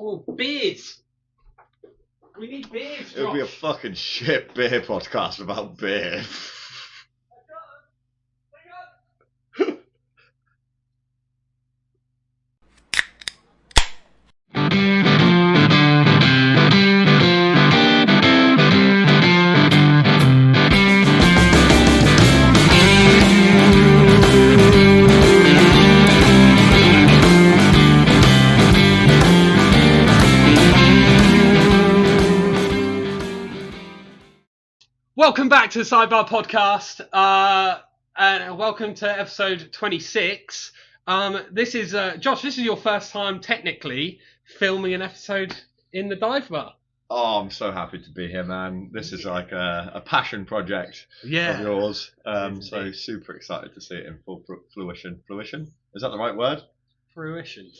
Oh, beers! We need beers, It would be a fucking shit beer podcast without beer. Welcome back to the Sidebar podcast, and welcome to episode 26. This is Josh. This is your first time, technically, filming an episode in the dive bar. Oh, I'm so happy to be here, man. This is like a passion project of yours. So super excited to see it in full fruition. Fruition? Is that the right word? Fruition.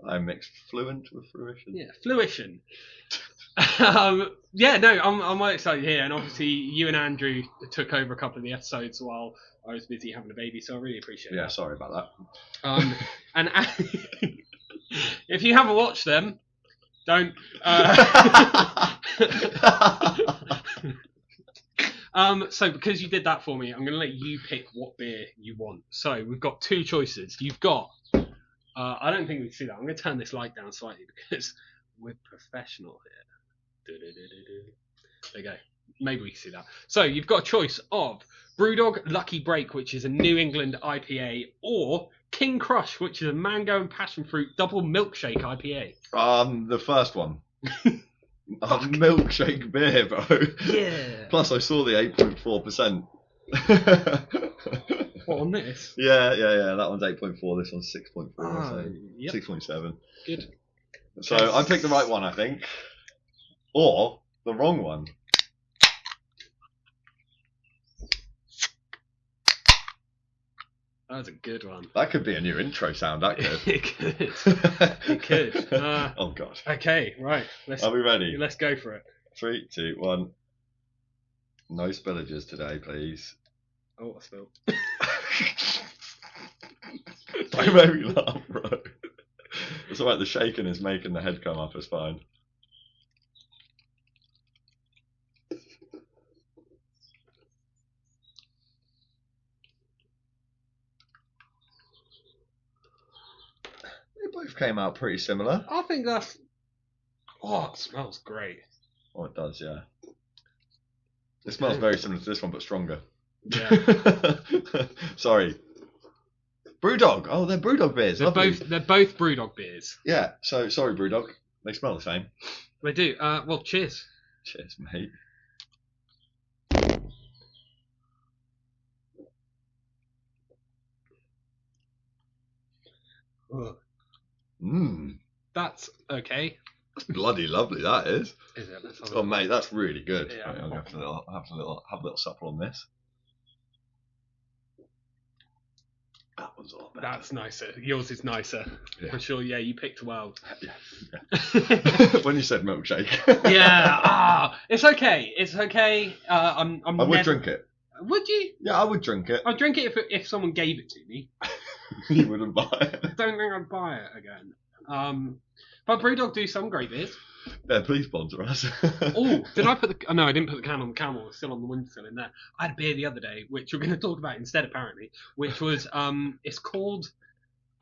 I mixed fluent with fruition. Yeah, fruition. I'm quite excited here, and obviously you and Andrew took over a couple of the episodes while I was busy having a baby, so I really appreciate it. Yeah, sorry about that. And if you haven't watched them, don't. So because you did that for me, I'm going to let you pick what beer you want. So we've got two choices. You've got. I don't think we can see that. I'm going to turn this light down slightly because we're professional here. There you go. Maybe we can see that. So you've got a choice of BrewDog Lucky Break, which is a New England IPA, or King Crush, which is a mango and passion fruit double milkshake IPA. The first one. Milkshake beer, bro. Yeah. Plus, I saw the 8.4%. What, on this? Yeah. That one's 8.4. This one's 6.4. So yep. 6.7. Good. So I picked the right one, I think. Or the wrong one. That was a good one. That could be a new intro sound, that could. It could. Oh, God. Okay, right. Are we ready? Let's go for it. 3, 2, 1. No spillages today, please. Oh, I spilled. Don't make me laugh, bro. It's alright, the shaking is making the head come up, it's fine. They both came out pretty similar. I think that's... Oh, it smells great. Oh, it does, yeah. It smells very similar to this one, but stronger. Yeah. Sorry. BrewDog. Oh, they're BrewDog beers. They're both BrewDog beers. Yeah. So sorry, BrewDog. They smell the same. They do. Well, cheers. Cheers, mate. That's okay. That's bloody lovely. That is. Is it? Let's have Oh, mate, that's really good. Yeah. Right, I'm gonna have a little supper on this. That one's a lot better. That's nicer. Yours is nicer. Yeah. For sure. Yeah, you picked well. Yeah. When you said milkshake. Yeah. It's okay. It's okay. I would drink it. Would you? Yeah, I would drink it. I'd drink it if someone gave it to me. You wouldn't buy it. I don't think I'd buy it again. But BrewDog do some great beers. Yeah, please sponsor us. Oh, did I put the... Oh, no, I didn't put the can on the camel. It's still on the windowsill in there. I had a beer the other day, which we're going to talk about instead, apparently, which was... it's called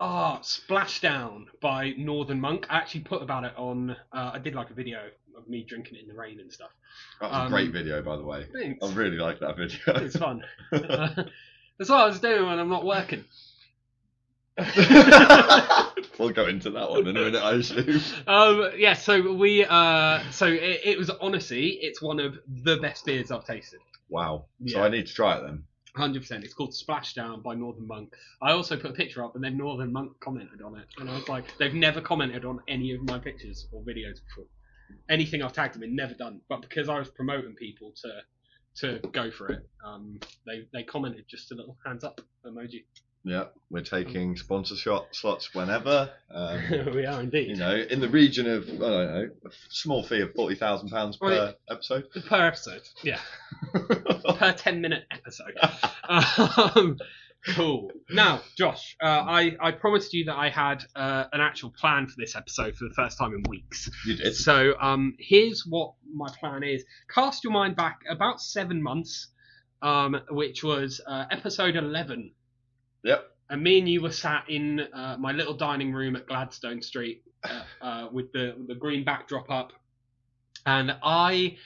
Splashdown by Northern Monk. I actually put about it on... I did like a video of me drinking it in the rain and stuff. That was a great video, by the way. Thanks. I really like that video. It's fun. That's what I was doing when I'm not working. We'll go into that one in a minute, I assume. Yeah, so we it was honestly, it's one of the best beers I've tasted. Wow. Yeah. So I need to try it then. 100%. It's called Splashdown by Northern Monk. I also put a picture up, and then Northern Monk commented on it, and I was like, they've never commented on any of my pictures or videos before. Anything I've tagged them in, never done. But because I was promoting people to go for it, they commented just a little hands up emoji. Yeah, we're taking sponsor slots whenever. We are indeed. You know, in the region of, I don't know, a small fee of £40,000 per episode. Per episode, yeah. Per 10-minute episode. Cool. Now, Josh, I promised you that I had an actual plan for this episode for the first time in weeks. You did. So here's what my plan is. Cast your mind back about 7 months, which was episode 11. Yep. And me and you were sat in my little dining room at Gladstone Street with the green backdrop up. And I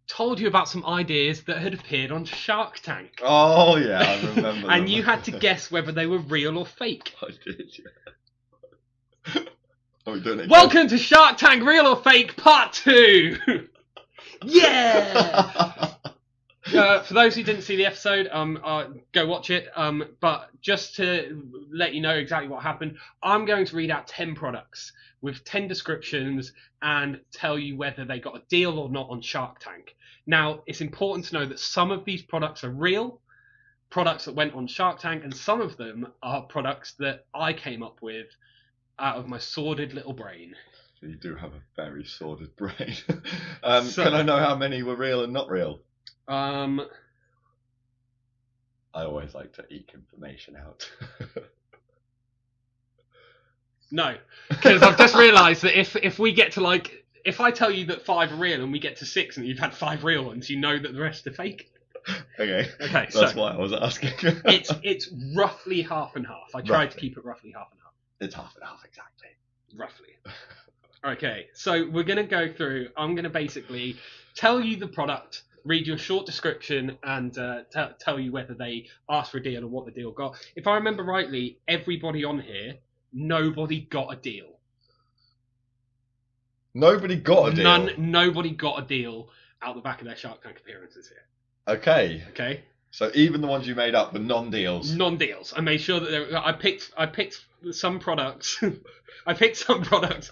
told you about some ideas that had appeared on Shark Tank. Oh, yeah, I remember And you had to guess whether they were real or fake. I did, yeah. Are we doing it? Welcome to Shark Tank Real or Fake Part 2! Yeah! For those who didn't see the episode, go watch it. But just to let you know exactly what happened, I'm going to read out 10 products with 10 descriptions and tell you whether they got a deal or not on Shark Tank. Now, it's important to know that some of these products are real, products that went on Shark Tank, and some of them are products that I came up with out of my sordid little brain. You do have a very sordid brain. Can I know how many were real and not real? I always like to eke information out. No, because I've just realised that if we get to if I tell you that 5 are real and we get to 6 and you've had 5 real ones, you know that the rest are fake. Okay. Okay. That's why I was asking. it's roughly half and half. I tried to keep it roughly half and half. It's half and half exactly. Roughly. Okay, so we're going to go through. I'm going to basically tell you the product, read you a short description, and tell you whether they asked for a deal or what the deal got. If I remember rightly, everybody on here, nobody got a deal. Nobody got a deal? Nobody got a deal out the back of their Shark Tank appearances here. Okay. So even the ones you made up were non-deals? Non-deals. I made sure that I picked some products. I picked some products,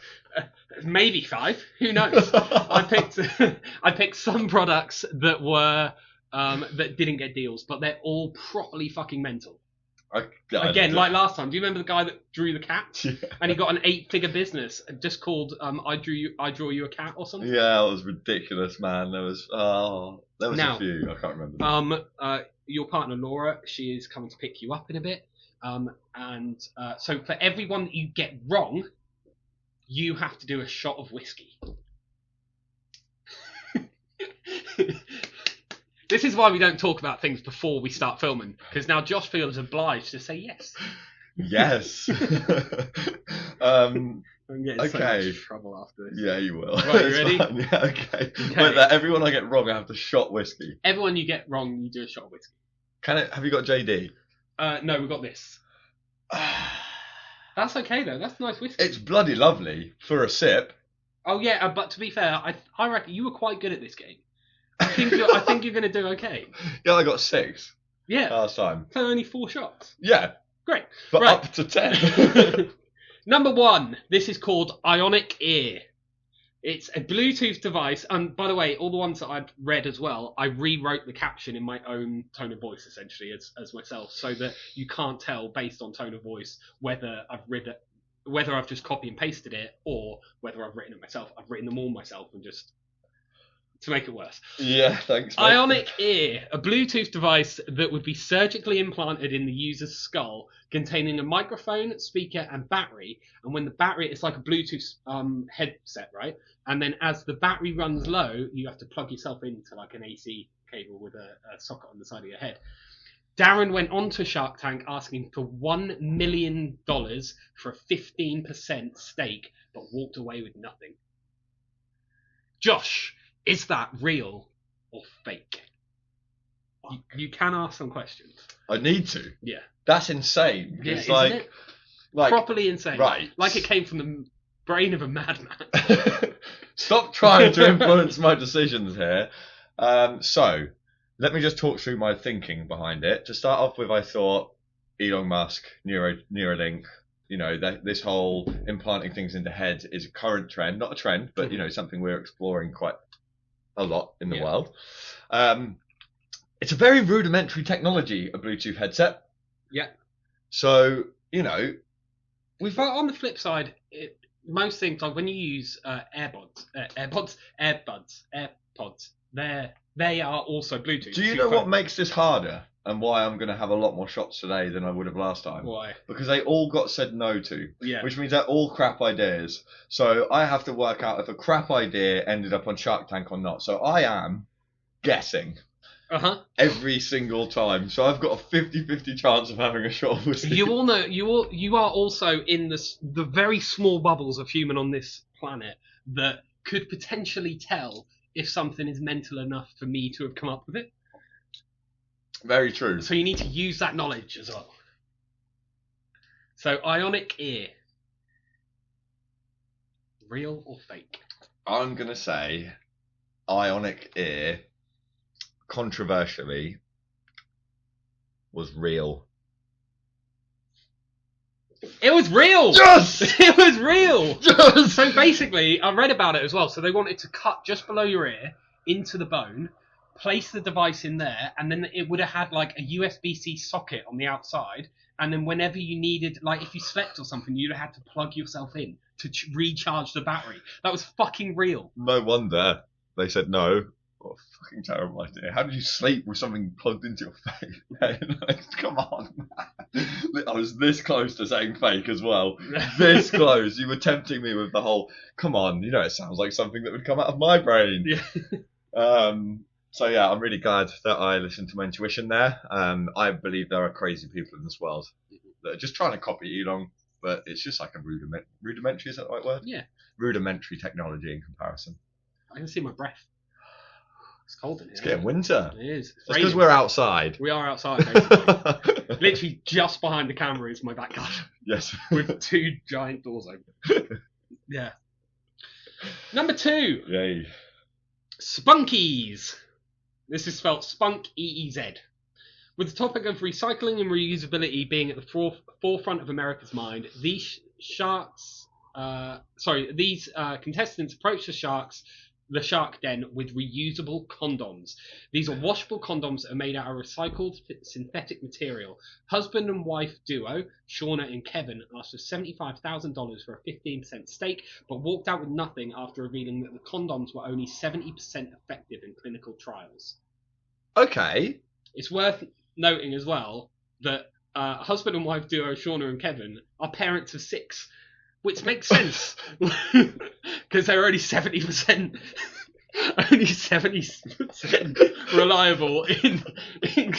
maybe 5. Who knows? I picked some products that were that didn't get deals, but they're all properly fucking mental. Again, like last time. Do you remember the guy that drew the cat? Yeah. And he got an 8-figure business just called I Draw You a Cat or something? Yeah, it was ridiculous, man. There was now, a few. I can't remember. Your partner Laura, she is coming to pick you up in a bit. So for everyone that you get wrong, you have to do a shot of whiskey. This is why we don't talk about things before we start filming, because now Josh feels obliged to say yes. Yes. I'm getting so Okay. much trouble after this. Yeah, you will. Right, you ready? Fine. Yeah, okay. But everyone I get wrong, I have to shot whiskey. Everyone you get wrong, you do a shot of whiskey. Have you got JD? No, we've got this. That's okay though. That's nice whiskey. It's bloody lovely for a sip. Oh yeah, but to be fair, I reckon you were quite good at this game. I think you're going to do okay. Yeah, I got 6 Yeah. last time. So only 4 shots. Yeah. Great. But Right. up to 10. Number 1. This is called Ionic Ear. It's a Bluetooth device. And by the way, all the ones that I've read as well, I rewrote the caption in my own tone of voice, essentially, as myself, so that you can't tell based on tone of voice whether I've just copy and pasted it or whether I've written it myself. I've written them all myself and just to make it worse. Yeah, thanks, mate. Ionic Ear, a Bluetooth device that would be surgically implanted in the user's skull, containing a microphone, speaker, and battery. And when the battery, it's like a Bluetooth headset, right? And then as the battery runs low, you have to plug yourself into like an AC cable with a socket on the side of your head. Darren went on to Shark Tank asking for $1 million for a 15% stake, but walked away with nothing. Josh, is that real or fake? You can ask some questions. I need to. Yeah. That's insane. Yeah, It's isn't it? like Properly insane. Right. Like it came from the brain of a madman. Stop trying to influence my decisions here. So, let me just talk through my thinking behind it. To start off with, I thought Elon Musk, Neuralink, this whole implanting things into heads is a current trend. Not a trend, but, something we're exploring quite a lot in the world. It's a very rudimentary technology, a Bluetooth headset. Yeah. So, But on the flip side, most things, like when you use AirPods, they are also Bluetooth. Do you know what makes this harder? and why I'm going to have a lot more shots today than I would have last time. Why? Because they all got said no to. Yeah. Which means they're all crap ideas. So I have to work out if a crap idea ended up on Shark Tank or not. So I am guessing. Every single time. So I've got a 50-50 chance of having a shot of whiskey. You all know, you are also in the very small bubbles of human on this planet that could potentially tell if something is mental enough for me to have come up with it. Very true. So you need to use that knowledge as well. So, ionic ear. Real or fake? I'm going to say ionic ear, controversially, was real. It was real! Yes! It was real! Yes! So basically, I read about it as well. So they wanted to cut just below your ear into the bone, place the device in there, and then it would have had like a USB-C socket on the outside. And then whenever you needed, like if you slept or something, you'd have had to plug yourself in to recharge the battery. That was fucking real. No wonder they said no. What a fucking terrible idea. How did you sleep with something plugged into your face? Come on. I was this close to saying fake as well. This close. You were tempting me with the whole, come on, you know, it sounds like something that would come out of my brain. Yeah. So yeah, I'm really glad that I listened to my intuition there. I believe there are crazy people in this world that are just trying to copy Elon, but it's just like a rudimentary, is that the right word? Yeah. Rudimentary technology in comparison. I can see my breath. It's cold in here. It's getting winter. It is. It's because we're outside. We are outside, basically. Literally just behind the camera is my back garden. Yes. With 2 giant doors open. Yeah. Number 2. Yay. Spunkies. This is spelled Spunk EEZ. With the topic of recycling and reusability being at the forefront of America's mind, these contestants approach the shark den with reusable condoms. These are washable condoms that are made out of recycled synthetic material. Husband and wife duo, Shauna and Kevin, asked for $75,000 for a 15% stake, but walked out with nothing after revealing that the condoms were only 70% effective in clinical trials. Okay. It's worth noting as well that husband and wife duo, Shauna and Kevin, are parents of 6. Which makes sense, because they're only 70%, only 70% reliable in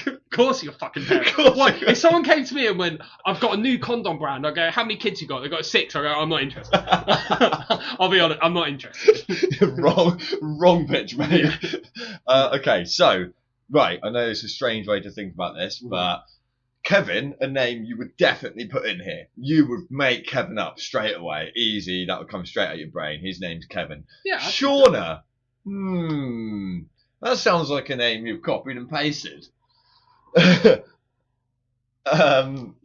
of course you're fucking parents. Why? If someone came to me and went, I've got a new condom brand, I go, how many kids you got? They got 6. I go, I'm not interested. I'll be honest, I'm not interested. wrong pitch, mate. Okay, so, right, I know it's a strange way to think about this, but Kevin, a name you would definitely put in here. You would make Kevin up straight away. Easy, that would come straight out of your brain. His name's Kevin. Yeah. Shauna. That sounds like a name you've copied and pasted.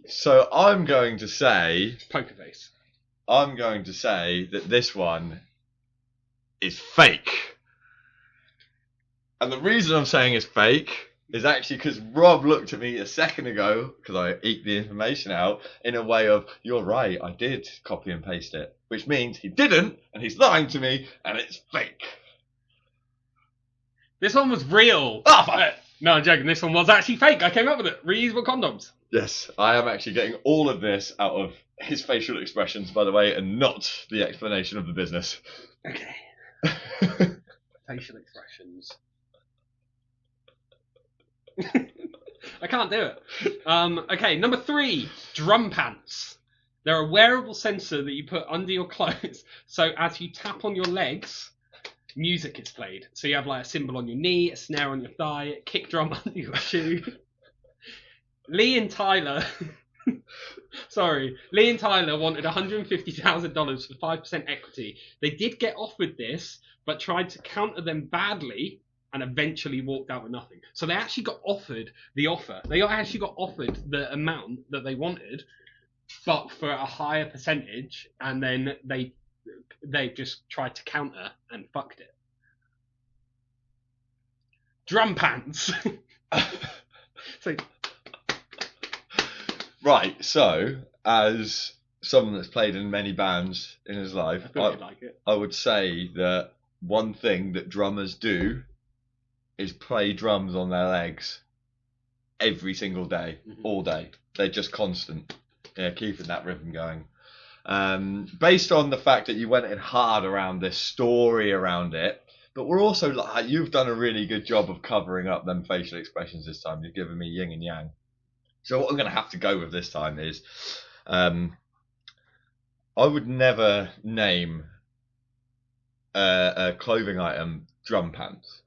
So I'm going to say... Poker face. I'm going to say that this one is fake. And the reason I'm saying it's fake is actually because Rob looked at me a second ago, because I eked the information out, in a way of, you're right, I did copy and paste it. Which means he didn't, and he's lying to me, and it's fake. This one was real. Oh, fuck it. No, I'm joking. This one was actually fake. I came up with it. Reusable condoms. Yes, I am actually getting all of this out of his facial expressions, by the way, and not the explanation of the business. Okay. Facial expressions. I can't do it. Okay, number 3, drum pants. They're a wearable sensor that you put under your clothes, so as you tap on your legs, music is played. So you have like a cymbal on your knee, a snare on your thigh, a kick drum under your shoe. Lee and Tyler wanted $150,000 for 5% equity. They did get offered this, but tried to counter them badly and eventually walked out with nothing. So they actually got offered the offer. They actually got offered the amount that they wanted, but for a higher percentage, and then they just tried to counter and fucked it. Drum pants. So, right, so as someone that's played in many bands in his life, I would say that one thing that drummers do is play drums on their legs. every single day, Mhm. all day. They're just constant. Yeah, keeping that rhythm going. Based on the fact that you went in hard around this story around it, but we're also like, you've done a really good job of covering up them facial expressions this time. You've given me yin and yang. So what I'm going to have to go with this time is, I would never name a clothing item drum pants.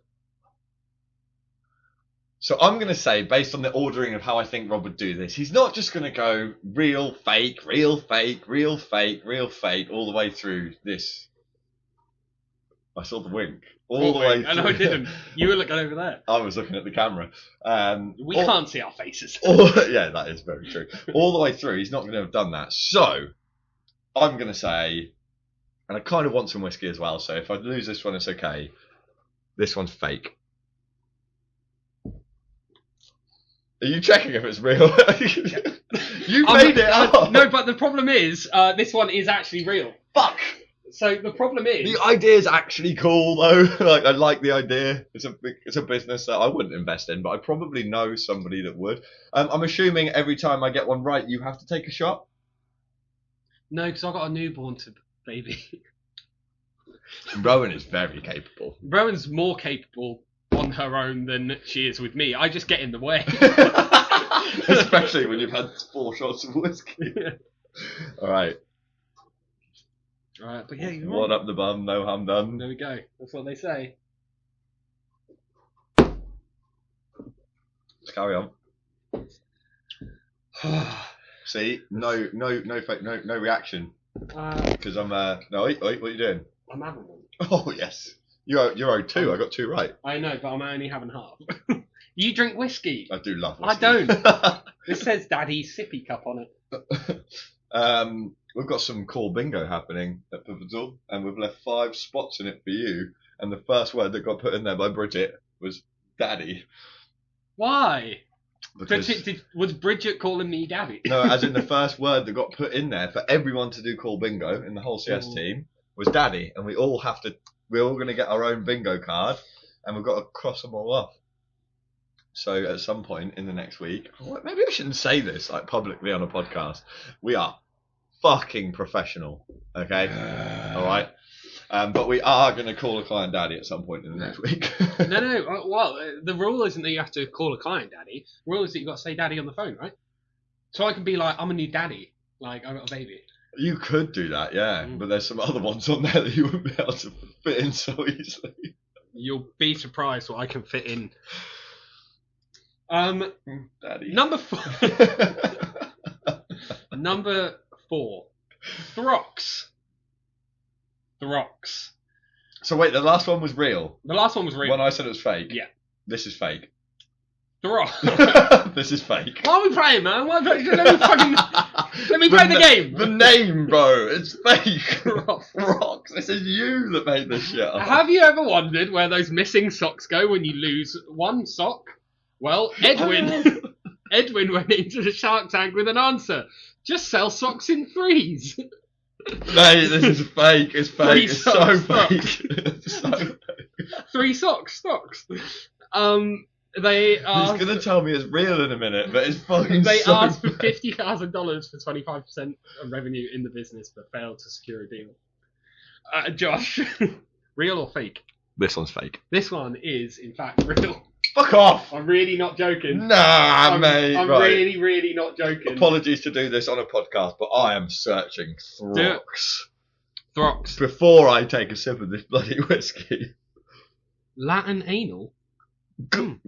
So I'm going to say, based on the ordering of how I think Rob would do this, he's not just going to go real, fake, real, fake, real, fake, real, fake, all the way through this. I saw the wink. All the way through. And I didn't. You were looking over there. I was looking at the camera. We can't see our faces. Yeah, that is very true. All the way through, he's not going to have done that. So, I'm going to say, and I kind of want some whiskey as well, so if I lose this one, it's okay. This one's fake. Are you checking if it's real? You made it up. No, but the problem is, this one is actually real. Fuck. So the problem is, The idea is actually cool though. Like I like the idea. It's a business that I wouldn't invest in, but I probably know somebody that would. I'm assuming every time I get one right, you have to take a shot. no, because I've got a newborn baby. Rowan is very capable. Rowan's more capable on her own than she is with me. I just get in the way. Especially when you've had 4 shots of whiskey. All right. Right, but yeah, you're One right. up the bum, no harm done. There we go. That's what they say. Let's carry on. See, no reaction. Because I'm no, wait, what are you doing? I'm having one. Oh yes, you're owed 2. I got 2 right. I know, but I'm only having half. You drink whiskey. I do love I whiskey. don't. This says Daddy's sippy cup on it. We've got some cool bingo happening at Pivotal, and we've left 5 spots in it for you. And the first word that got put in there by Bridget was Daddy. Why? Because Was Bridget calling me Daddy? no, as in the first word that got put in there for everyone to do cool bingo in the whole CS team was Daddy, and we're all going to get our own bingo card, and we've got to cross them all off. So at some point in the next week, maybe I shouldn't say this like publicly on a podcast. We are fucking professional, okay? All right. But we are going to call a client Daddy at some point in the next week. No. Well, the rule isn't that you have to call a client Daddy. The rule is that you've got to say Daddy on the phone, right? So I can be like, I'm a new daddy. Like, I've got a baby. You could do that, yeah. But there's some other ones on there that you wouldn't be able to fit in so easily. You'll be surprised what I can fit in. Daddy. Number 4. Number 4. Throx. So wait, the last one was real. The last one was real. When I said it was fake. Yeah. This is fake. Throx. This is fake. Why are we playing, man? Let me play the game. The name, bro. It's fake. Throx. Rocks. This is you that made this shit up. Have you ever wondered where those missing socks go when you lose one sock? Well, Edwin went into the Shark Tank with an answer. Just sell socks in 3s. Mate, this is fake. It's fake. 3 It's so socks, fake. It's so fake. 3 stocks. They asked, He's gonna tell me it's real in a minute, but it's fucking they so asked for fake. $50,000 for 25% of revenue in the business, but failed to secure a deal. Josh, real or fake? This one's fake. This one is, in fact, real. Fuck off! I'm really not joking. Nah, mate. I'm right. really, really not joking. Apologies to do this on a podcast, but I am searching Do it. Throx. before I take a sip of this bloody whiskey. Latin anal?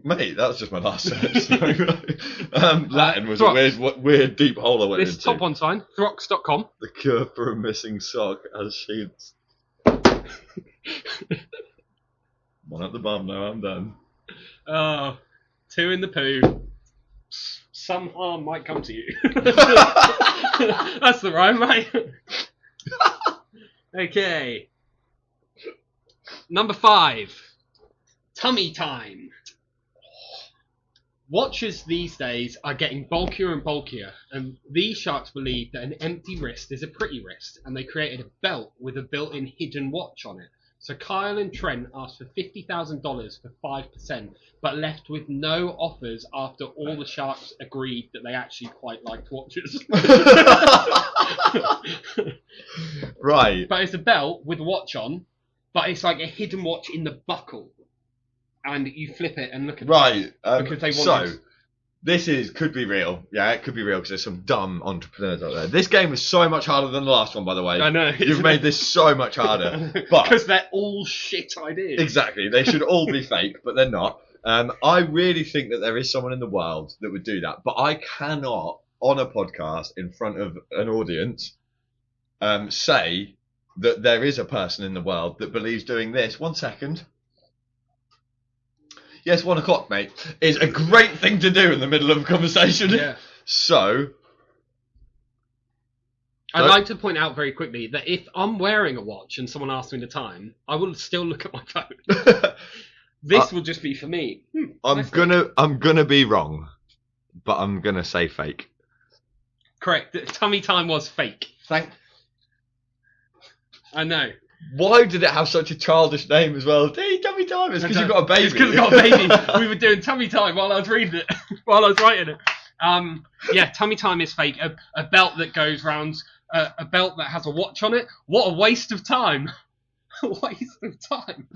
Mate, that was just my last search. Latin was Throx. a weird deep hole I went This into. top one sign, Throx.com. The cure for a missing sock as sheets. One at the bum, now I'm done. 2 in the poo. Some harm might come to you. That's the rhyme, right? Okay. Number 5. Tummy time. Watchers these days are getting bulkier and bulkier, and these sharks believe that an empty wrist is a pretty wrist, and they created a belt with a built-in hidden watch on it. So Kyle and Trent asked for $50,000 for 5%, but left with no offers after all the sharks agreed that they actually quite liked watches. Right. But it's a belt with a watch on, but it's like a hidden watch in the buckle. And you flip it and look at Right. it. Because they wanted... So, this could be real. Yeah, it could be real because there's some dumb entrepreneurs out there. This game is so much harder than the last one, by the way. I know. You've made this so much harder. But because they're all shit ideas. Exactly. They should all be fake, but they're not. I really think that there is someone in the world that would do that. But I cannot, on a podcast in front of an audience, say that there is a person in the world that believes doing this. 1 second. Yes, 1 o'clock, mate, is a great thing to do in the middle of a conversation. Yeah. So, I'd like to point out very quickly that if I'm wearing a watch and someone asks me the time, I will still look at my phone. This will just be for me. I'm gonna be wrong, but I'm gonna say fake. Correct. Tummy time was fake. I know. Why did it have such a childish name as well? Hey, tummy time. It's because you've got a baby. It's because I've got a baby. We were doing tummy time while I was reading it, while I was writing it. Yeah, tummy time is fake. A belt that goes round, a belt that has a watch on it. What a waste of time. A waste of time.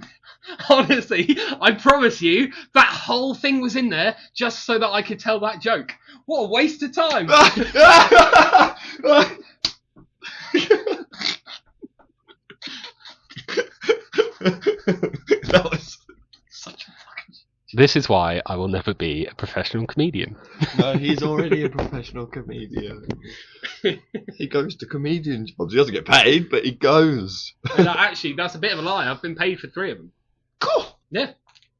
Honestly, I promise you, that whole thing was in there just so that I could tell that joke. What a waste of time. That was such a fucking... This is why I will never be a professional comedian. No, he's already a professional comedian. He goes to comedian jobs. He doesn't get paid, but he goes. No, actually, that's a bit of a lie. I've been paid for 3 of them. Cool. Yeah.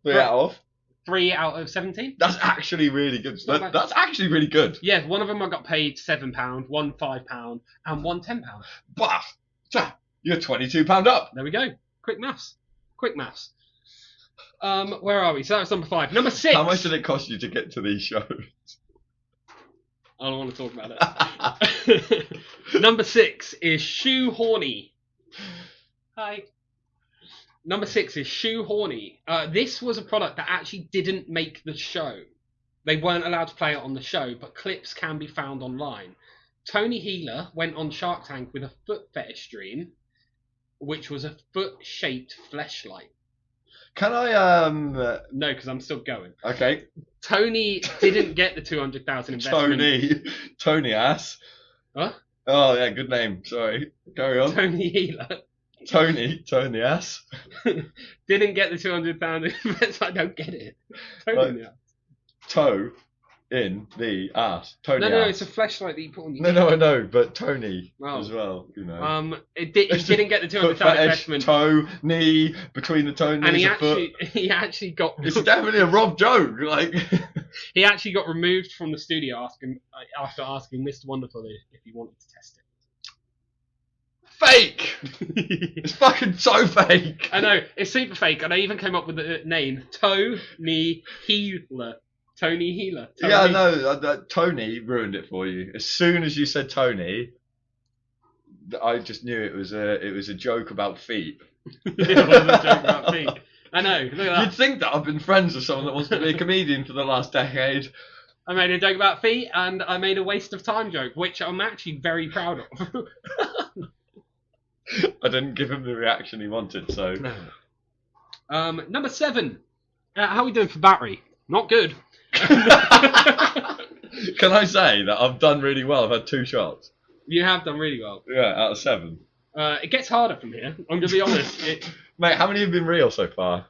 3 out of? 3 out of 17. That's actually really good. That's actually really good. Yeah, one of them I got paid £7, one £5, and one £10. But you're £22 up. There we go. Quick maths. Where are we? So that was number 5. Number 6. How much did it cost you to get to these shows? I don't want to talk about it. Number 6 is Shoe Horny. Hi. Number 6 is Shoe Horny. This was a product that actually didn't make the show. They weren't allowed to play it on the show, but clips can be found online. Tony Healer went on Shark Tank with a foot fetish dream, which was a foot-shaped fleshlight. Can I, No, because I'm still going. Okay. Tony didn't get the 200,000 investment. Tony ass. Huh? Oh, yeah, good name. Sorry. Carry on. Tony Healer. Tony ass. Didn't get the 200,000 investment. I don't get it. Tony ass. Toe in the ass. Tony ass. No, it's a fleshlight that you put on your No, I know, but Tony as well, you know. He didn't get the 200,000 investment. Toe, knee, between the toe and And foot. he actually got... It's definitely a Rob joke, like... He actually got removed from the studio after asking Mr. Wonderful if he wanted to test it. Fake! It's fucking so fake! I know, it's super fake, and I even came up with the name Tony Healer. Tony Healer. Tony. Yeah, I know. Tony ruined it for you. As soon as you said Tony, I just knew it was a joke about feet. It was a joke about feet. I know. Look at that. You'd think that I've been friends with someone that wants to be a comedian for the last decade. I made a joke about feet, and I made a waste of time joke, which I'm actually very proud of. I didn't give him the reaction he wanted, so... No. Number 7. How are we doing for battery? Not good. Can I say that I've done really well? I've had 2 shots. You have done really well. Yeah, out of 7. It gets harder from here. I'm going to be honest. Mate, how many have been real so far?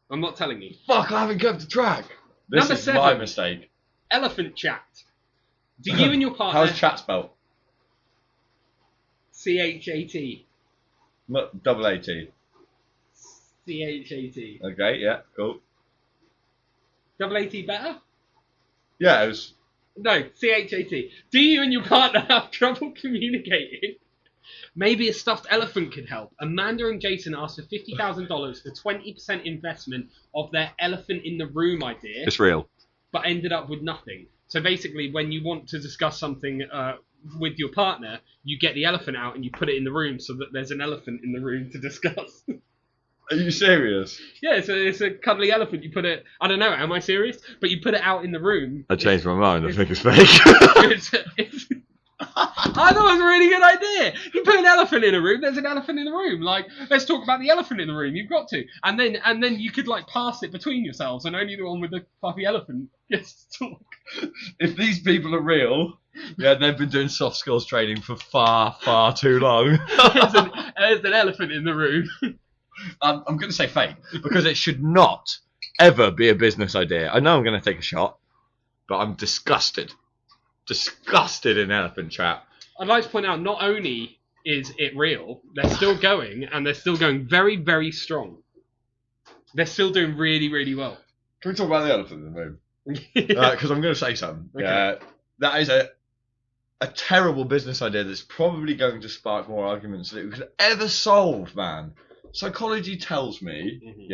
I'm not telling you. Fuck, I haven't kept the track. This Number is 7. my mistake. Elephant chat. Do you and your partner... How's chat spelled? C-H-A-T. Double A-T. C-H-A-T. Okay, yeah, cool. Double A-T better? Yeah, it was... No, C-H-A-T. Do you and your partner have trouble communicating? Maybe a stuffed elephant could help. Amanda and Jason asked for $50,000 for 20% investment of their elephant in the room idea. It's real. But ended up with nothing. So basically, when you want to discuss something with your partner, you get the elephant out and you put it in the room so that there's an elephant in the room to discuss. Are you serious? Yeah, it's a cuddly elephant. You put it. I don't know. Am I serious? But you put it out in the room. I changed my mind. I think it's fake. I thought it was a really good idea. You put an elephant in a room. There's an elephant in the room. Like, let's talk about the elephant in the room. You've got to, and then you could like pass it between yourselves, and only the one with the fluffy elephant gets to talk. If these people are real, yeah, they've been doing soft skills training for far, far too long. There's an elephant in the room. I'm going to say fake because it should not ever be a business idea. I know I'm going to take a shot, but I'm disgusted in elephant trap. I'd like to point out, not only is it real, they're still going, and they're still going very, very strong. They're still doing really, really well. Can we talk about the elephant in the room? Because I'm going to say something. Okay. That is a terrible business idea that's probably going to spark more arguments than it could ever solve, man. Psychology tells me,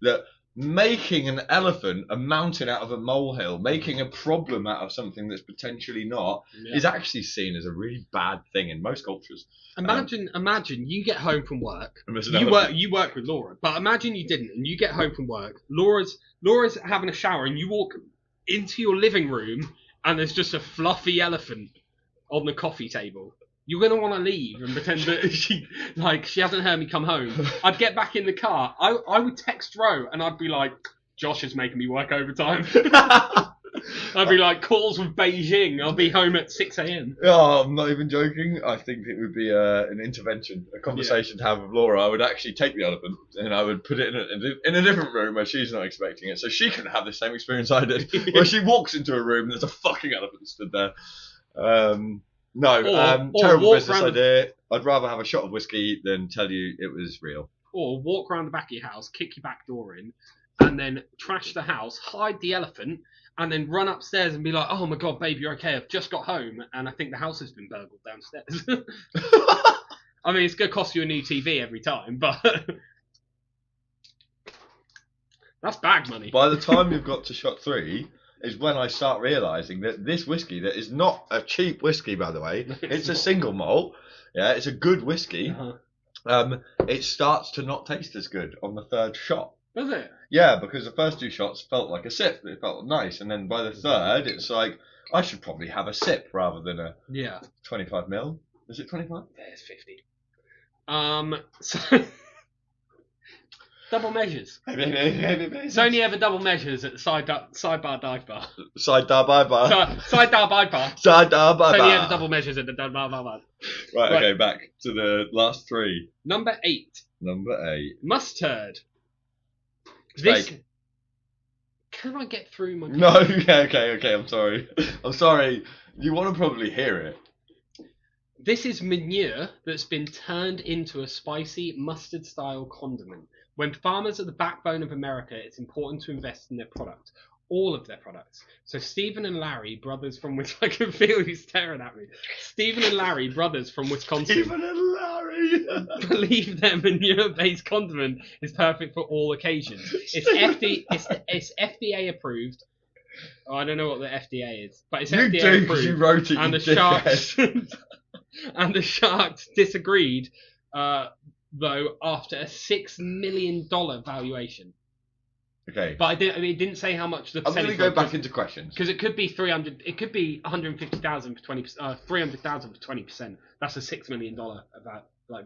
that making an elephant a mountain out of a molehill, making a problem out of something that's potentially not, is actually seen as a really bad thing in most cultures. Imagine you get home from work. You work with Laura, but imagine you didn't, and you get home from work. Laura's having a shower, and you walk into your living room, and there's just a fluffy elephant on the coffee table. You're going to want to leave and pretend that she hasn't heard me come home. I'd get back in the car. I would text Ro, and I'd be like, Josh is making me work overtime. I'd be like, calls with Beijing. I'll be home at 6 a.m. Oh, I'm not even joking. I think it would be an intervention, a conversation to have with Laura. I would actually take the elephant and I would put it in a different room where she's not expecting it, so she can have the same experience I did. Where she walks into a room and there's a fucking elephant stood there. Terrible business idea. I'd rather have a shot of whiskey than tell you it was real. Or walk around the back of your house, kick your back door in, and then trash the house, hide the elephant, and then run upstairs and be like, oh my god, babe, you're okay, I've just got home, and I think the house has been burgled downstairs. I mean, it's going to cost you a new TV every time, but that's bag money. By the time you've got to shot 3... is when I start realising that this whiskey, that is not a cheap whiskey, by the way, it's a single malt, it's a good whiskey, it starts to not taste as good on the 3rd shot. Does it? Yeah, because the first 2 shots felt like a sip, it felt nice, and then by the 3rd, it's like, I should probably have a sip rather than a 25ml. Is it 25? There's 50. So... Double measures. It's only ever double measures at the sidebar dive bar. Sidebar bar. Sidebar dive bar. Sidebar bar. It's only ever double measures at the dive bar. Right, okay, back to the last 3. Number 8. Mustard. This. Fake. Can I get through my... No, okay, I'm sorry. You want to probably hear it. This is manure that's been turned into a spicy mustard-style condiment. When farmers are the backbone of America, it's important to invest in their product. All of their products. So Stephen and Larry, brothers from which I can feel you staring at me. Stephen and Larry, brothers from Wisconsin. Stephen and Larry! Believe their manure-based condiment is perfect for all occasions. It's FDA approved. Oh, I don't know what the FDA is, but it's FDA approved. You wrote it, and the Sharks and the Sharks disagreed, though, after a $6 million valuation. Okay. But it didn't say how much the percentage. I'm going to go back into questions. Because it could be 300. It could be 150,000 for 20%. 300,000 for 20%. That's a $6 million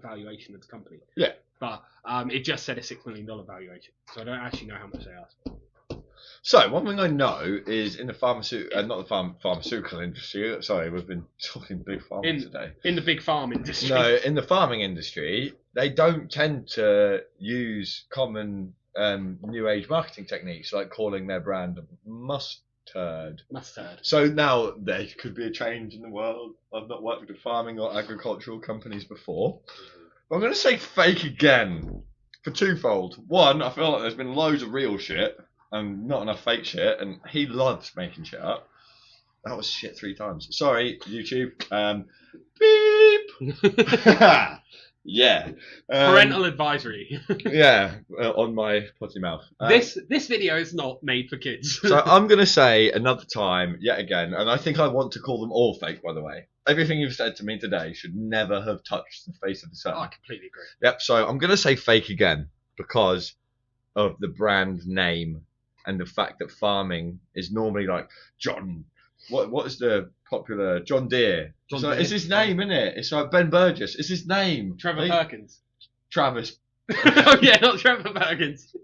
valuation of the company. Yeah. But it just said a $6 million valuation, so I don't actually know how much they asked for. So one thing I know is in the pharmaceutical industry. Sorry, we've been talking big pharma today. In the big farm industry. No, in the farming industry, they don't tend to use common new age marketing techniques like calling their brand mustard. So now there could be a change in the world. I've not worked with farming or agricultural companies before, but I'm going to say fake again for twofold. One, I feel like there's been loads of real shit and not enough fake shit, and he loves making shit up. That was shit 3 times. Sorry, YouTube. Beep. Yeah. Parental advisory. Yeah, on my potty mouth. This video is not made for kids. So I'm going to say another time, yet again, and I think I want to call them all fake, by the way. Everything you've said to me today should never have touched the face of the sun. I completely agree. Yep, so I'm going to say fake again, because of the brand name and the fact that farming is normally like John. What is the popular John Deere? John Deere. It's his name, isn't it? It's like Ben Burgess. It's his name. Trevor Perkins. Travis. Oh yeah, not Trevor Perkins.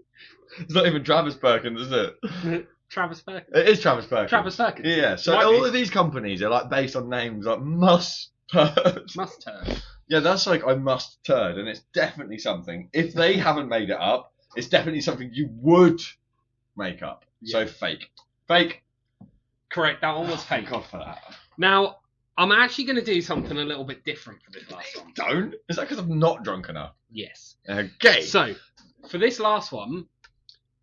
It's not even Travis Perkins, is it? Travis Perkins. It is Travis Perkins. Travis Perkins. Yeah. So all of these companies are like based on names like Mustard. Mustard. Yeah, that's like I must turd, and it's definitely something. If they haven't made it up, it's definitely something you would make up. Yeah. So fake. Correct. That one was fake. God for that. Now I'm actually going to do something a little bit different for this last one. Don't. Is that because I'm not drunk enough? Yes. Okay. So for this last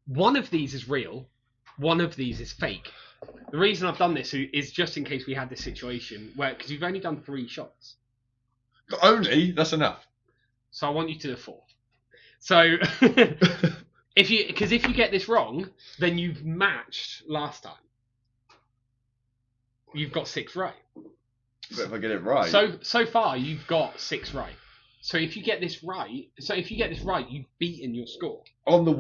one of these is real, one of these is fake. The reason I've done this is just in case we had this situation where, because you've only done 3 shots. Only? That's enough. So I want you to do 4. So if you get this wrong, then you've matched last time. You've got 6 right. But if I get it right. So far you've got 6 right. So if you get this right, you've beaten your score. On the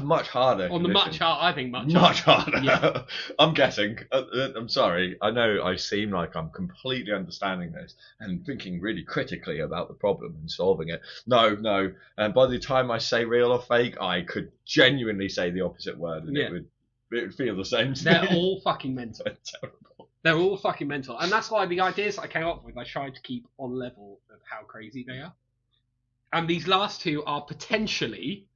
much harder. On the much harder, I think much harder. Yeah. I'm guessing. I'm sorry. I know I seem like I'm completely understanding this and thinking really critically about the problem and solving it. No. And by the time I say real or fake, I could genuinely say the opposite word, and it would feel the same to me. They're all fucking mental. They're terrible. They're all fucking mental. And that's why the ideas I came up with, I tried to keep on level of how crazy they are. And these last 2 are potentially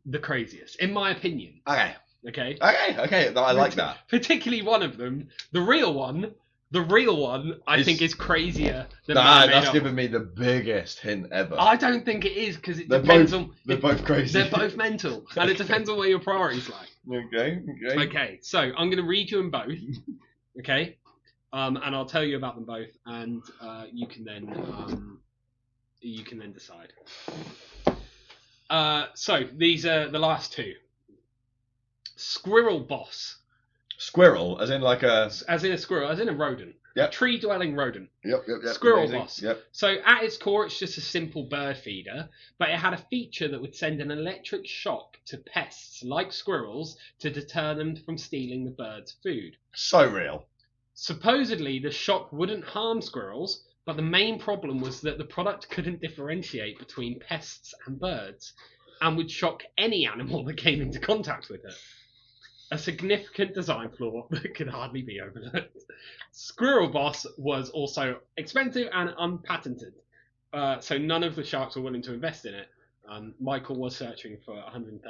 the craziest, in my opinion. Okay. Okay? I like that. Particularly one of them, the real one, I think is crazier than that's given me the biggest hint ever. I don't think it is, because it depends on... They're both crazy. They're both mental. And it depends on where your priorities lie. Okay. So I'm going to read you them both. Okay, and I'll tell you about them both, and you can then decide. So these are the last 2. Squirrel boss. Squirrel, as in like a... As in a squirrel, as in a rodent. Yep. A tree-dwelling rodent. Yep. Squirrel Amazing. boss. Yep. So at its core, it's just a simple bird feeder, but it had a feature that would send an electric shock to pests like squirrels to deter them from stealing the bird's food. So real. Supposedly, the shock wouldn't harm squirrels, but the main problem was that the product couldn't differentiate between pests and birds, and would shock any animal that came into contact with it. A significant design flaw that could hardly be overlooked. Squirrel Boss was also expensive and unpatented, so none of the sharks were willing to invest in it. Michael was searching for $130,000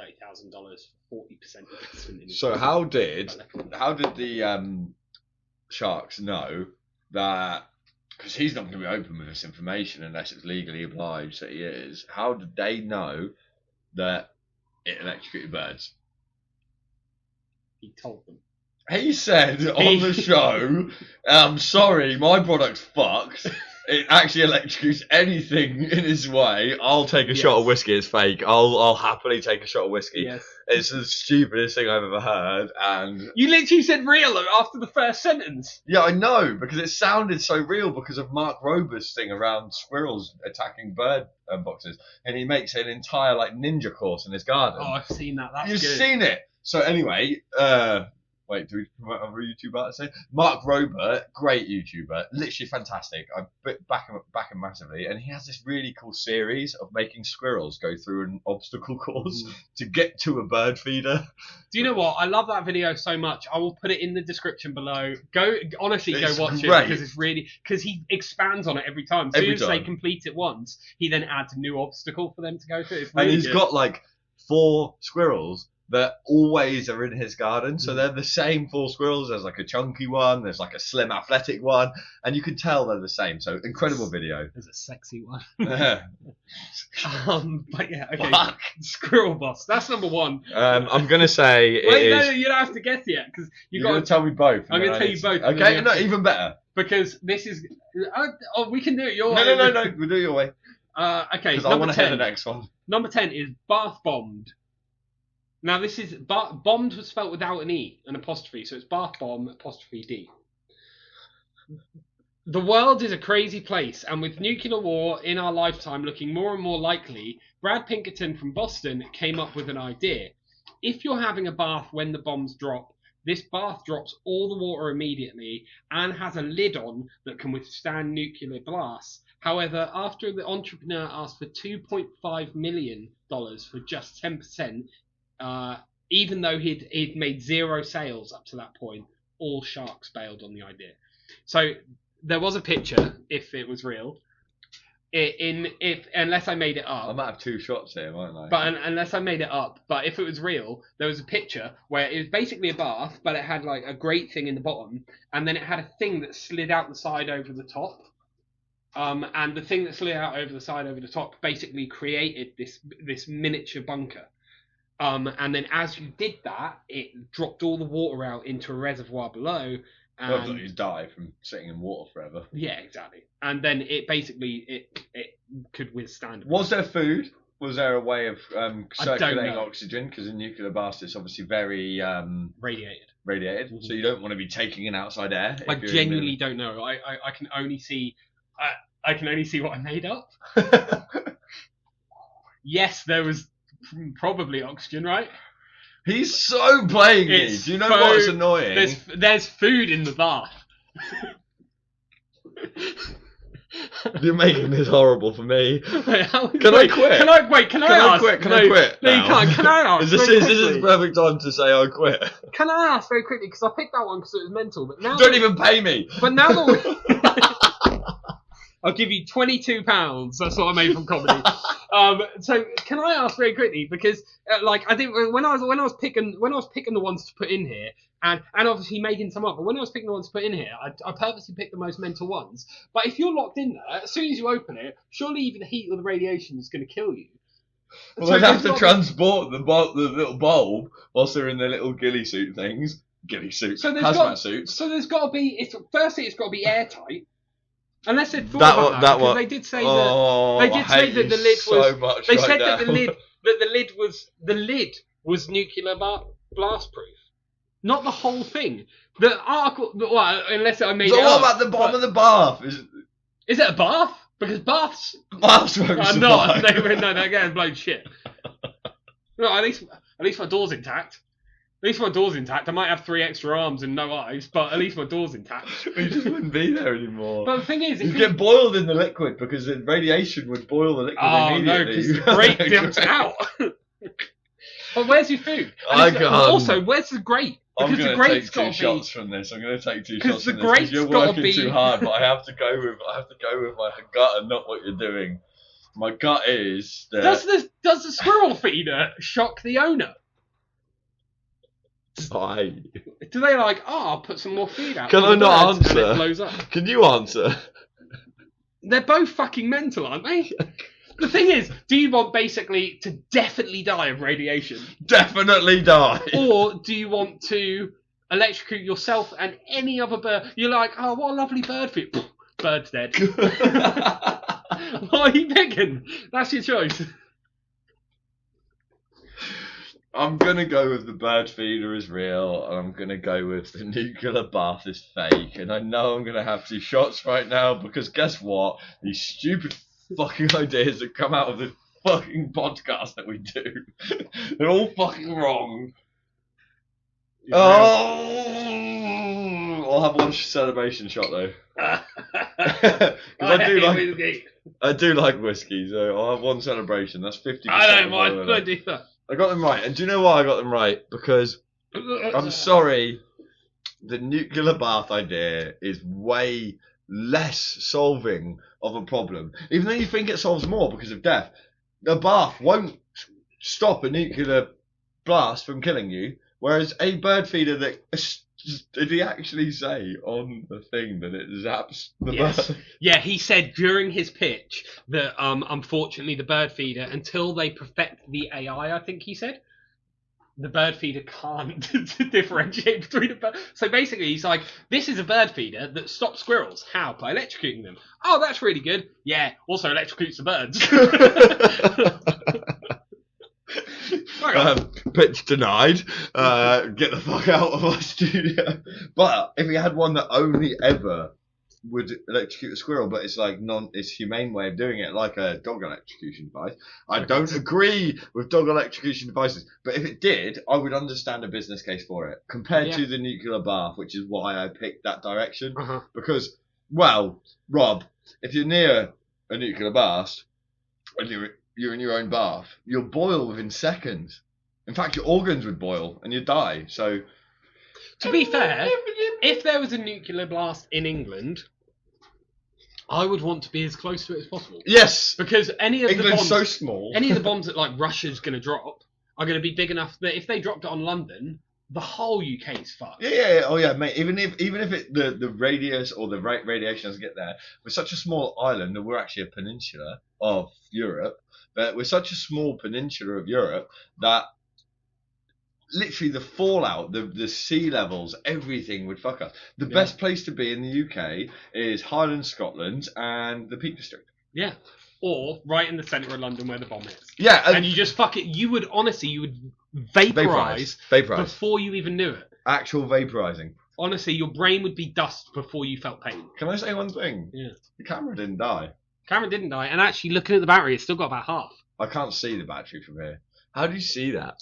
for 40% investment in it. So how did the sharks know that? Because he's not going to be open with this information unless it's legally obliged that he is. How did they know that it electrocuted birds? He told them. He said on the show, I'm sorry, my product's fucked. It actually electrocutes anything in its way. I'll take a shot of whiskey. It's fake. I'll happily take a shot of whiskey. Yes. It's the stupidest thing I've ever heard. And you literally said real after the first sentence. Yeah, I know, because it sounded so real because of Mark Rober's thing around squirrels attacking bird boxes, and he makes an entire like ninja course in his garden. Oh, I've seen that. That's You've good. seen it. So anyway, wait, do we promote other YouTuber? Say Mark Rober, great YouTuber, literally fantastic. I back him massively, and he has this really cool series of making squirrels go through an obstacle course to get to a bird feeder. Do you know what? I love that video so much. I will put it in the description below. Go watch it because it's really he expands on it every time. As soon as they complete it once, he then adds a new obstacle for them to go through. It's really and he's good. Got like 4 squirrels that always are in his garden, so they're the same 4 squirrels. There's like a chunky one, there's like a slim athletic one, and you can tell they're the same. So incredible video. There's a sexy one. Yeah. But yeah, okay. Fuck. Squirrel Boss. That's number 1. I'm gonna say wait, no, you don't have to guess yet because you're gonna tell me both. I'm gonna tell you both. Okay, no, even better. Because this is. We can do it your way. No, we'll do it your way. Okay. Because I want to hear the next one. Number 10 is bath bombed. Now this is bombed was spelt without an E, an apostrophe, so it's bath bomb apostrophe D. The world is a crazy place, and with nuclear war in our lifetime looking more and more likely, Brad Pinkerton from Boston came up with an idea. If you're having a bath when the bombs drop, this bath drops all the water immediately and has a lid on that can withstand nuclear blasts. However, after the entrepreneur asked for $2.5 million for just 10%, even though he'd made zero sales up to that point, all sharks bailed on the idea. So there was a picture, if it was real, unless I made it up. I might have 2 shots here, mightn't I? But unless I made it up, but if it was real, there was a picture where it was basically a bath, but it had like a grate thing in the bottom, and then it had a thing that slid out the side over the top. And the thing that slid out over the side over the top basically created this miniature bunker. And then as you did that, it dropped all the water out into a reservoir below. And Well, you die from sitting in water forever. yeah, exactly. And then it basically it could withstand. Was there food? Was there a way of circulating know. oxygen? Because in nuclear blast, it's obviously very Radiated. radiated, so you don't want to be taking in outside air. I genuinely don't know. I can only see what I made up. Yes, there was probably oxygen, right? He's so playing me. Do you know what's annoying? There's food in the bath. You're making this horrible for me. Wait, Can I quit? Can I ask? Can I quit? No, you now? can't. Can I ask? This is the perfect time to say I quit. Can I ask very quickly? Because I picked that one because it was mental. But now Don't even pay me. But now that I'll give you £22. That's what I made from comedy. So can I ask very quickly, because I think when I was picking the ones to put in here, and obviously making some up, but when I was picking the ones to put in here, I purposely picked the most mental ones. But if you're locked in there, as soon as you open it, surely even the heat or the radiation is going to kill you. Well, So they'd have to there's transport the little bulb whilst they're in their little ghillie suits, hazmat suits. So there's got to be. Firstly, it's got to be airtight. Unless they thought That about one- that, that because one- they did say Oh, that I hate the you lid so was. much They right said now. that the lid was nuclear blast proof, not the whole thing. The article, well, unless I made So it what up. about the bottom of the bath? Is it a bath? Because baths Baths won't are survive. not. No, they're getting blown shit. No, at least my door's intact. At least my door's intact. I might have 3 extra arms and no eyes, but at least my door's intact. We just wouldn't be there anymore. But the thing is, You'd get boiled in the liquid because the radiation would boil the liquid oh no, immediately. because the grate dumps it out. But where's your food? I can't. Also, where's the grate? I'm Because going the to grate's take 2 got to shots be. from this. I'm going to take 2 'Cause shots the from this because grate's you're gotta working be- too hard. But I have to go with my gut and not what you're doing. My gut is that Does the squirrel feeder shock the owner? Do they I'll put some more feed out? Can for I the not birds," and answer? it blows up. Can you answer? They're both fucking mental, aren't they? The thing is, do you want basically to definitely die of radiation? Definitely die. Or do you want to electrocute yourself and any other bird? You're like, oh, what a lovely bird feed. Pfft, bird's dead. What are you picking? That's your choice. I'm going to go with the bird feeder is real, and I'm going to go with the nuclear bath is fake. And I know I'm going to have 2 shots right now because guess what? These stupid fucking ideas that come out of this fucking podcast that we do, they're all fucking wrong. Oh, I'll have 1 celebration shot though. 'Cause I do like whiskey, so I'll have 1 celebration. That's 50%. I don't of mind. all of I it. do that. I got them right, and do you know why I got them right? Because I'm sorry, the nuclear bath idea is way less solving of a problem. Even though you think it solves more because of death, the bath won't stop a nuclear blast from killing you, whereas a bird feeder that... Did he actually say on the thing that it zaps the bird? Yeah, he said during his pitch that unfortunately the bird feeder, until they perfect the AI, I think he said, the bird feeder can't differentiate between a bird. So basically he's like, this is a bird feeder that stops squirrels. How? By electrocuting them. Oh, that's really good. Yeah, also electrocutes the birds. Pitch denied. Get the fuck out of our studio. But if he had one that only ever would electrocute a squirrel, but it's like it's humane way of doing it, like a dog electrocution device. I don't agree with dog electrocution devices, but if it did, I would understand a business case for it compared to the nuclear bath, which is why I picked that direction. Because, well, Rob, if you're near a nuclear blast and you're in your own bath, you'll boil within seconds. In fact, your organs would boil and you'd die. So, to be fair, if there was a nuclear blast in England, I would want to be as close to it as possible. Yes, because England's so small. Any of the bombs that like Russia's going to drop are going to be big enough that if they dropped it on London, the whole UK is fucked. Yeah. Oh yeah, mate. Even if the radius or the radiation doesn't get there, we're such a small island, and we're actually a peninsula of Europe. But we're such a small peninsula of Europe that literally the fallout, the sea levels, everything would fuck us. The best place to be in the UK is Highland, Scotland, and the Peak District. Yeah. Or right in the centre of London where the bomb is. Yeah. And you just fuck it. You would vaporize before you even knew it. Actual vaporizing. Honestly, your brain would be dust before you felt pain. Can I say one thing? Yeah. The camera didn't die. Camera didn't die, and actually looking at the battery, it's still got about half. I can't see the battery from here. How do you see that?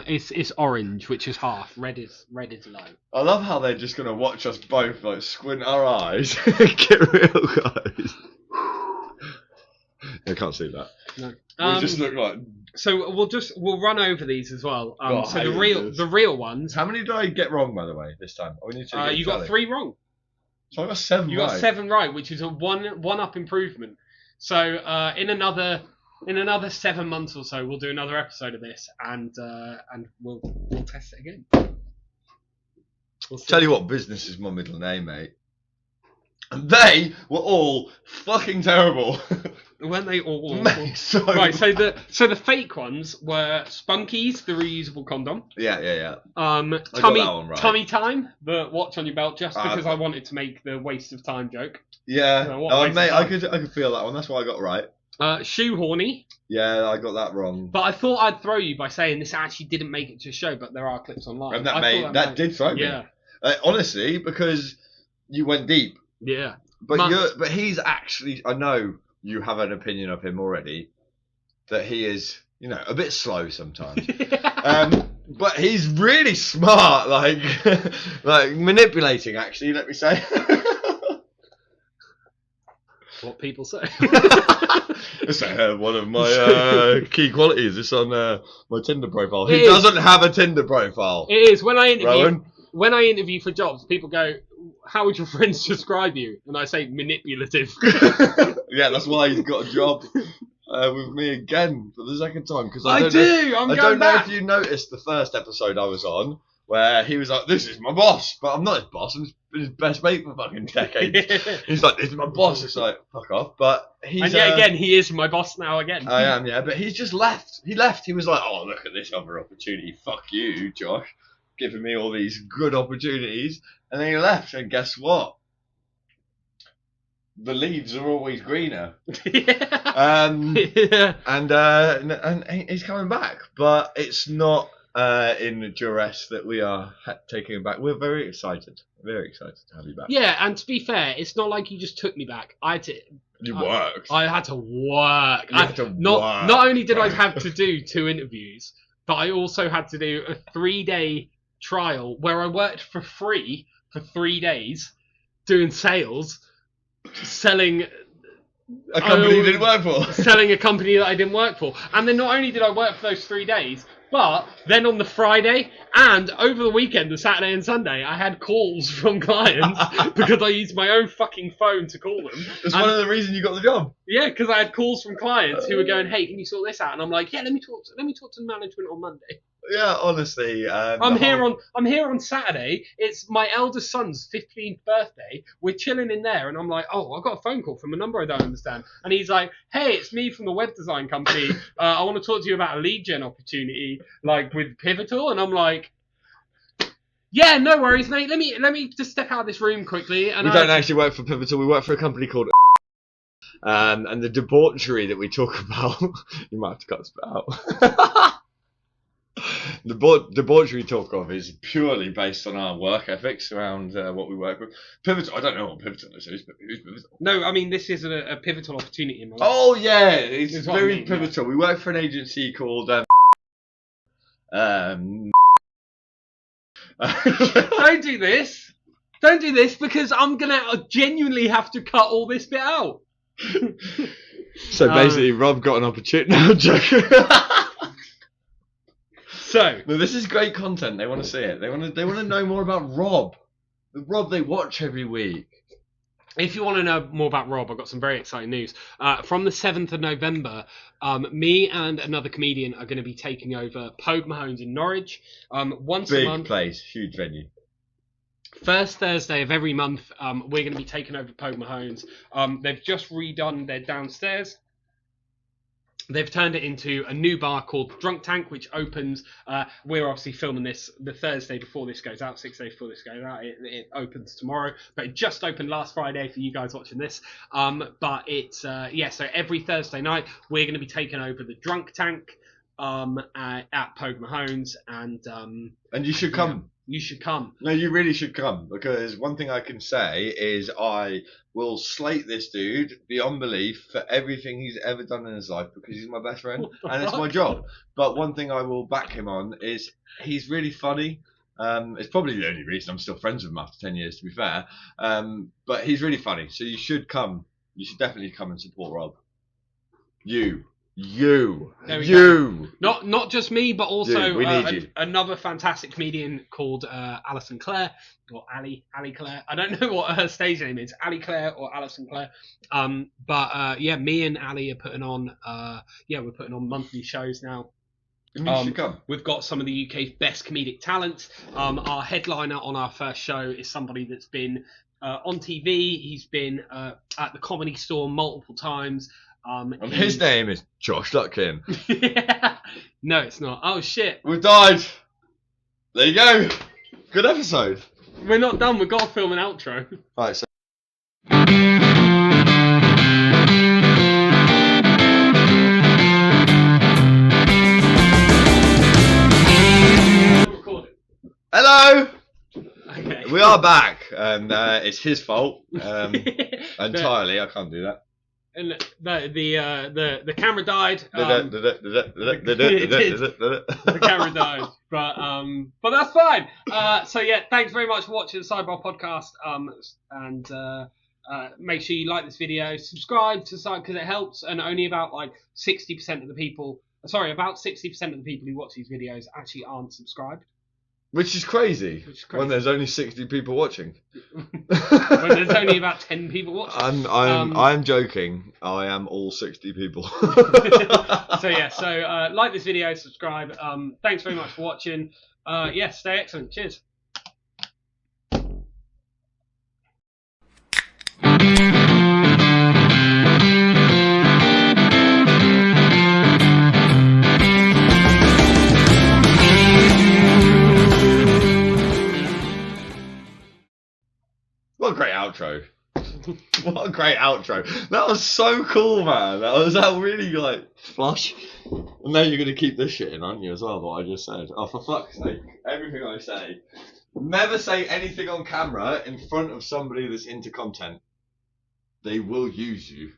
It's orange, which is half. Red is low. I love how they're just gonna watch us both like squint our eyes. Get real, guys. I can't see that. No. We just look like. So we'll run over these as well. So the real ones. How many did I get wrong, by the way, this time? You got 3 wrong. So I got 7 right. You got 7 right, which is a one up improvement. So in another 7 months or so, we'll do another episode of this, and we'll test it again. Tell you what, business is my middle name, mate. And they were all fucking terrible. When they all Mate, right, so the fake ones were Spunkies, the reusable condom. Yeah. Tummy Time, the watch on your belt, just because I wanted to make the waste of time joke. Yeah, mate, I could feel that one. That's why I got right. Shoe horny. Yeah, I got that wrong. But I thought I'd throw you by saying this actually didn't make it to the show, but there are clips online. And that did throw me. Yeah. Honestly, because you went deep. Yeah. But he's actually, I know you have an opinion of him already, that he is, a bit slow sometimes. But he's really smart, like manipulating, actually, let me say. What people say. It's one of my key qualities. It's on my Tinder profile. He doesn't have a Tinder profile. It is. When I interview for jobs, people go, "How would your friends describe you?" And I say manipulative. Yeah, that's why he's got a job with me again for the second time. Because I don't know if you noticed the first episode I was on, where he was like, "This is my boss," but I'm not his boss. I'm his best mate for fucking decades. He's like, "This is my boss." It's like, fuck off. But he's and yet again, he is my boss now again. I am, yeah. But he's just left. He left. He was like, "Oh, look at this other opportunity. Fuck you, Josh, giving me all these good opportunities." And then he left. And guess what? The leaves are always greener. And he's coming back, but it's not in duress that we are taking him back. We're very excited to have you back. Yeah, and to be fair, it's not like you just took me back. I had to. You worked. I had to work. Not only did I have to do 2 interviews, but I also had to do a 3-day trial where I worked for free for 3 days doing sales. Selling a company you didn't work for. Selling a company that I didn't work for. And then not only did I work for those 3 days, but then on the Friday and over the weekend, the Saturday and Sunday, I had calls from clients because I used my own fucking phone to call them. That's one of the reasons you got the job. Yeah, because I had calls from clients who were going, "Hey, can you sort this out?" And I'm like, "Yeah, let me talk to management on Monday." Yeah, honestly. I'm here on Saturday. It's my eldest son's 15th birthday. We're chilling in there, and I'm like, "Oh, I got a phone call from a number I don't understand." And he's like, "Hey, it's me from the web design company. I want to talk to you about a lead gen opportunity, like with Pivotal." And I'm like, "Yeah, no worries, mate. Let me just step out of this room quickly." And we don't actually work for Pivotal. We work for a company called. And the debauchery that we talk about, you might have to cut this bit out. The debauchery talk of is purely based on our work ethics around what we work with. Pivotal. I don't know what pivotal is. Who's pivotal? No, I mean this is a pivotal opportunity in my life. Oh yeah, it's Is what I very mean, pivotal. We work for an agency called. Don't do this. Don't do this because I'm gonna genuinely have to cut all this bit out. So basically, Rob got an opportunity. No, I'm joking. So No, this is great content. They want to see it. They want to know more about Rob. The Rob they watch every week. if you want to know more about Rob, I've got some very exciting news. From the 7th of November, me and another comedian are going to be taking over Pogue Mahone's in Norwich. Once a month. Big place, huge venue. First Thursday of every month, we're going to be taking over Pogue Mahone's. They've just redone their downstairs. They've turned it into a new bar called Drunk Tank, which opens. We're obviously filming this the Thursday before this goes out, 6 days before this goes out. It opens tomorrow, but it just opened last Friday for you guys watching this. But it's so every Thursday night we're going to be taking over the Drunk Tank at Pogue Mahone's, and you should come. You should come. No, you really should come, because one thing I can say is I will slate this dude beyond belief for everything he's ever done in his life, because he's my best friend and it's my job. But one thing I will back him on is he's really funny. It's probably the only reason I'm still friends with him after 10 years, to be fair. But he's really funny, so you should come. You should definitely come and support Rob. You. Not just me, but also we need you. Another fantastic comedian called Alison Clare, or Ali Clare. I don't know what her stage name is, Ali Clare or Alison Clare. But me and Ali are putting on we're putting on monthly shows now. You should come. We've got some of the UK's best comedic talents. Our headliner on our first show is somebody that's been on TV. He's been at the Comedy Store multiple times. His name is Josh Lutkin. Yeah. No, it's not. Oh, shit. We've died. There you go. Good episode. We're not done. We've got to film an outro. Right, so. Hello. Okay. We are back, and it's his fault entirely. I can't do that. And the camera died. The camera died, but that's fine. So yeah, thanks very much for watching the Sidebar podcast. And make sure you like this video, subscribe to the site because it helps. And only about 60% of the people, about 60% of the people who watch these videos actually aren't subscribed. Which is crazy. When there's only 60 people watching. When there's only about 10 people watching. I'm joking. I am all 60 people. So like this video, subscribe. Thanks very much for watching. Stay excellent. Cheers. What a great outro. What a great outro. That was so cool, man. That was really flush. And now you're going to keep this shit in, aren't you, as well, what I just said? Oh, for fuck's sake. Everything I say. Never say anything on camera in front of somebody that's into content. They will use you.